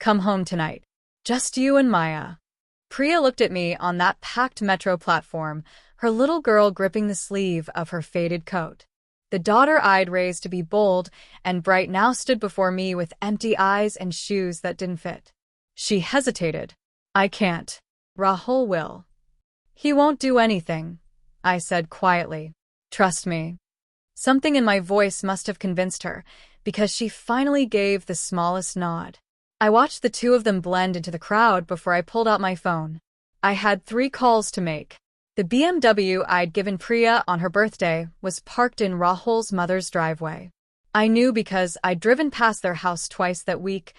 Come home tonight. Just you and Maya. Priya looked at me on that packed metro platform, her little girl gripping the sleeve of her faded coat. The daughter I'd raised to be bold and bright now stood before me with empty eyes and shoes that didn't fit. She hesitated. I can't. Rahul will. He won't do anything, I said quietly. Trust me. Something in my voice must have convinced her, because she finally gave the smallest nod. I watched the two of them blend into the crowd before I pulled out my phone. I had 3 calls to make. The BMW I'd given Priya on her birthday was parked in Rahul's mother's driveway. I knew because I'd driven past their house twice that week,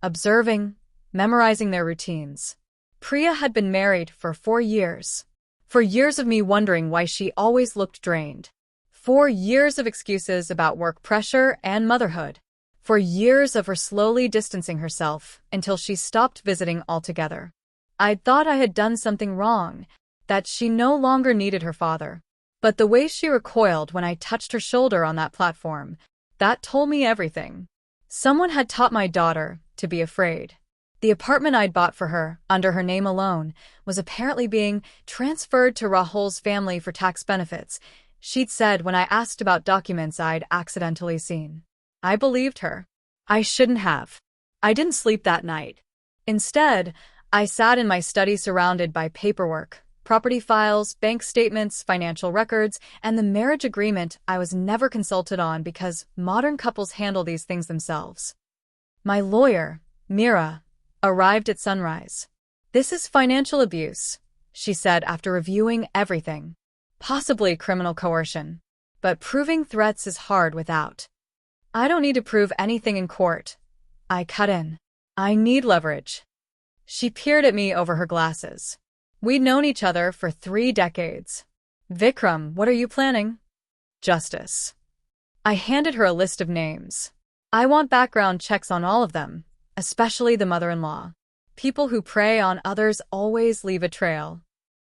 observing, memorizing their routines. Priya had been married for 4 years. 4 years of me wondering why she always looked drained. 4 years of excuses about work pressure and motherhood. 4 years of her slowly distancing herself until she stopped visiting altogether. I'd thought I had done something wrong, that she no longer needed her father. But the way she recoiled when I touched her shoulder on that platform, that told me everything. Someone had taught my daughter to be afraid. The apartment I'd bought for her, under her name alone, was apparently being transferred to Rahul's family for tax benefits, she'd said when I asked about documents I'd accidentally seen. I believed her. I shouldn't have. I didn't sleep that night. Instead, I sat in my study surrounded by paperwork, property files, bank statements, financial records, and the marriage agreement I was never consulted on because modern couples handle these things themselves. My lawyer, Mira, arrived at sunrise. This is financial abuse, she said after reviewing everything. Possibly criminal coercion. But proving threats is hard without. I don't need to prove anything in court. I cut in. I need leverage. She peered at me over her glasses. We'd known each other for 3 decades. Vikram, what are you planning? Justice. I handed her a list of names. I want background checks on all of them, especially the mother-in-law. People who prey on others always leave a trail.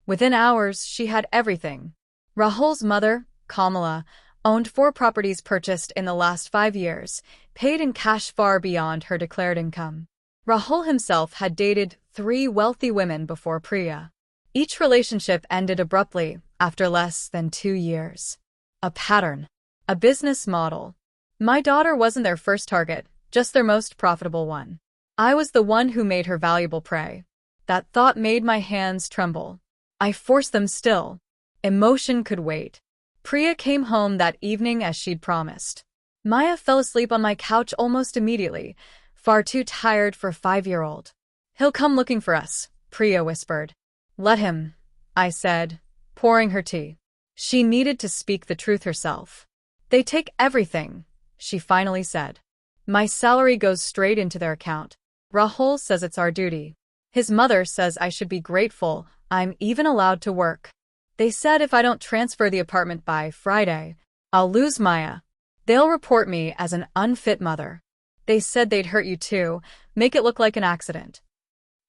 Within hours, she had everything. Rahul's mother, Kamala, owned 4 properties purchased in the last 5 years, paid in cash far beyond her declared income. Rahul himself had dated 3 wealthy women before Priya. Each relationship ended abruptly after less than 2 years. A pattern. A business model. My daughter wasn't their first target, just their most profitable one. I was the one who made her valuable prey. That thought made my hands tremble. I forced them still. Emotion could wait. Priya came home that evening as she'd promised. Maya fell asleep on my couch almost immediately, far too tired for a 5-year-old. He'll come looking for us, Priya whispered. Let him, I said, pouring her tea. She needed to speak the truth herself. They take everything, she finally said. My salary goes straight into their account. Rahul says it's our duty. His mother says I should be grateful I'm even allowed to work. They said if I don't transfer the apartment by Friday, I'll lose Maya. They'll report me as an unfit mother. They said they'd hurt you too, make it look like an accident.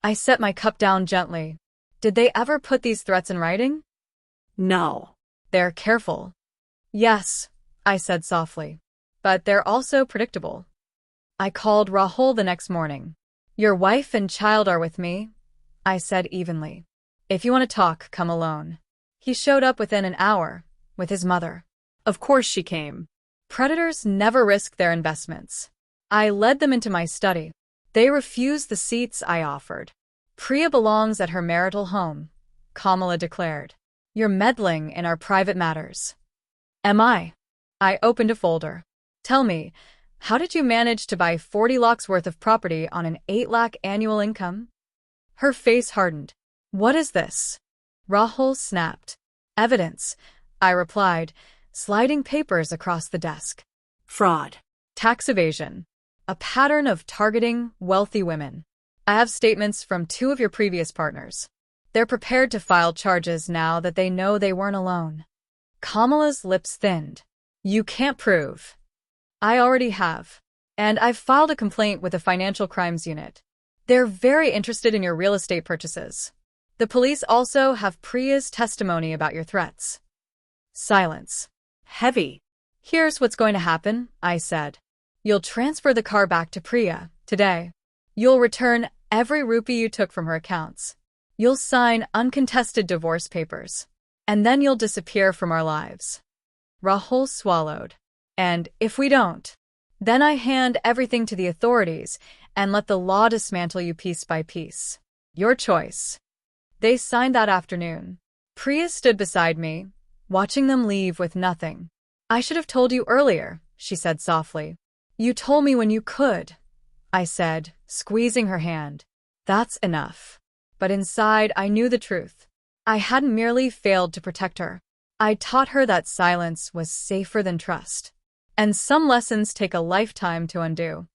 I set my cup down gently. Did they ever put these threats in writing? No. They're careful. Yes, I said softly. But they're also predictable. I called Rahul the next morning. Your wife and child are with me, I said evenly. If you want to talk, come alone. He showed up within an hour, with his mother. Of course she came. Predators never risk their investments. I led them into my study. They refused the seats I offered. Priya belongs at her marital home, Kamala declared. You're meddling in our private matters. Am I? I opened a folder. Tell me, how did you manage to buy 40 lakhs worth of property on an 8 lakh annual income? Her face hardened. What is this? Rahul snapped. Evidence, I replied, sliding papers across the desk. Fraud. Tax evasion. A pattern of targeting wealthy women. I have statements from 2 of your previous partners. They're prepared to file charges now that they know they weren't alone. Kamala's lips thinned. You can't prove. I already have. And I've filed a complaint with the Financial Crimes Unit. They're very interested in your real estate purchases. The police also have Priya's testimony about your threats. Silence. Heavy. Here's what's going to happen, I said. You'll transfer the car back to Priya, today. You'll return every rupee you took from her accounts. You'll sign uncontested divorce papers. And then you'll disappear from our lives. Rahul swallowed. And if we don't, then I hand everything to the authorities and let the law dismantle you piece by piece. Your choice. They signed that afternoon. Priya stood beside me, watching them leave with nothing. I should have told you earlier, she said softly. You told me when you could, I said, squeezing her hand. That's enough. But inside, I knew the truth. I hadn't merely failed to protect her. I taught her that silence was safer than trust. And some lessons take a lifetime to undo.